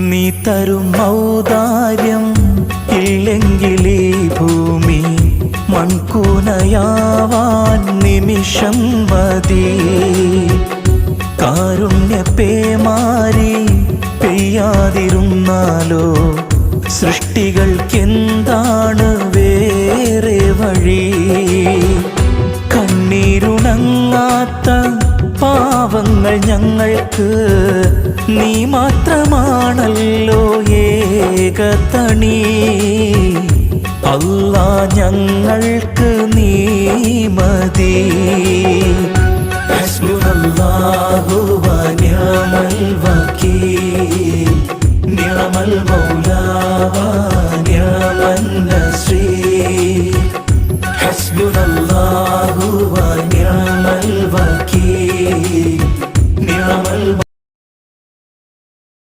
നീ തരും ഔദാര്യം ഇല്ലെങ്കിലീ ഭൂമി മൺകൂനയാവാൻ നിമിഷം മതി. കാരുണ്യപ്പേമാരി പെയ്യാതിരുന്നാലോ സൃഷ്ടികൾക്കെന്താണ് വേറെ വഴി? കണ്ണീരുണങ്ങാത്ത പാവങ്ങൾ ഞങ്ങൾക്ക് നീ മാത്രമാണല്ലോ ഏകതണി. അല്ലാ ഞങ്ങൾക്ക് നീ മതി. ഹസ്ബുനല്ലാഹു വ നിഅമൽ വകീൽ, നിഅമൽ മൗലാ വ നിഅമൻ നസീർ. ഹസ്ബുനല്ലാഹു വ നിഅമൽ വകീൽ, നിഅമൽ